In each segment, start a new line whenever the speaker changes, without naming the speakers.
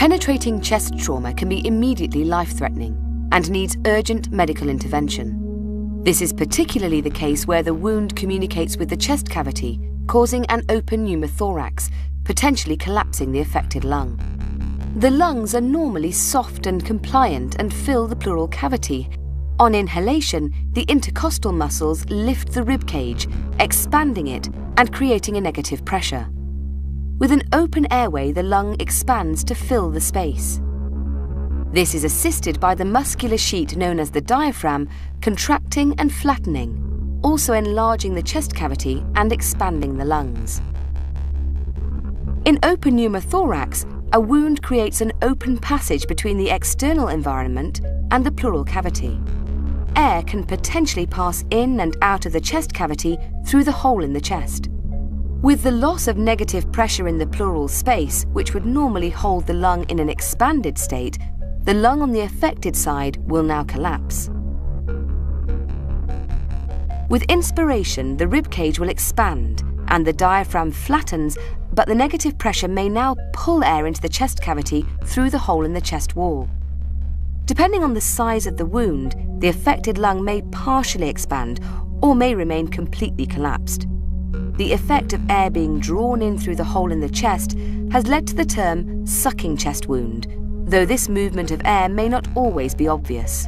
Penetrating chest trauma can be immediately life-threatening and needs urgent medical intervention. This is particularly the case where the wound communicates with the chest cavity, causing an open pneumothorax, potentially collapsing the affected lung. The lungs are normally soft and compliant and fill the pleural cavity. On inhalation, the intercostal muscles lift the rib cage, expanding it and creating a negative pressure. With an open airway, the lung expands to fill the space. This is assisted by the muscular sheet known as the diaphragm contracting and flattening, also enlarging the chest cavity and expanding the lungs. In open pneumothorax, a wound creates an open passage between the external environment and the pleural cavity. Air can potentially pass in and out of the chest cavity through the hole in the chest. With the loss of negative pressure in the pleural space, which would normally hold the lung in an expanded state, the lung on the affected side will now collapse. With inspiration, the rib cage will expand and the diaphragm flattens, but the negative pressure may now pull air into the chest cavity through the hole in the chest wall. Depending on the size of the wound, the affected lung may partially expand or may remain completely collapsed. The effect of air being drawn in through the hole in the chest has led to the term sucking chest wound, though this movement of air may not always be obvious.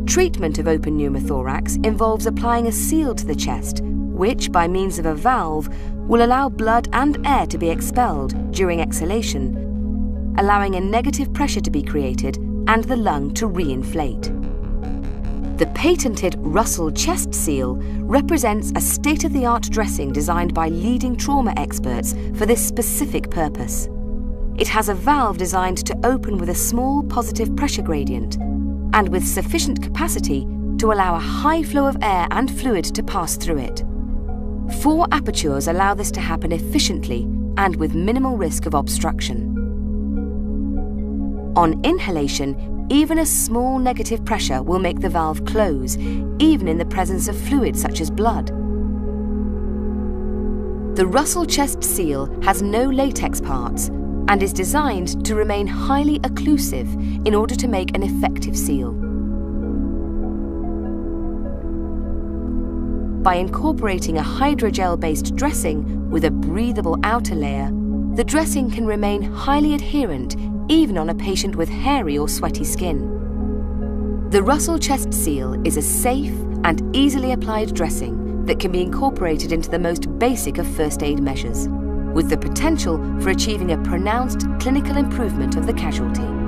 Treatment of open pneumothorax involves applying a seal to the chest, which, by means of a valve, will allow blood and air to be expelled during exhalation, allowing a negative pressure to be created and the lung to re-inflate. The patented Russell chest seal represents a state-of-the-art dressing designed by leading trauma experts for this specific purpose. It has a valve designed to open with a small positive pressure gradient and with sufficient capacity to allow a high flow of air and fluid to pass through it. 4 apertures allow this to happen efficiently and with minimal risk of obstruction. On inhalation, even a small negative pressure will make the valve close, even in the presence of fluids such as blood. The Russell chest seal has no latex parts and is designed to remain highly occlusive in order to make an effective seal. By incorporating a hydrogel-based dressing with a breathable outer layer, the dressing can remain highly adherent even on a patient with hairy or sweaty skin. The Russell chest seal is a safe and easily applied dressing that can be incorporated into the most basic of first aid measures, with the potential for achieving a pronounced clinical improvement of the casualty.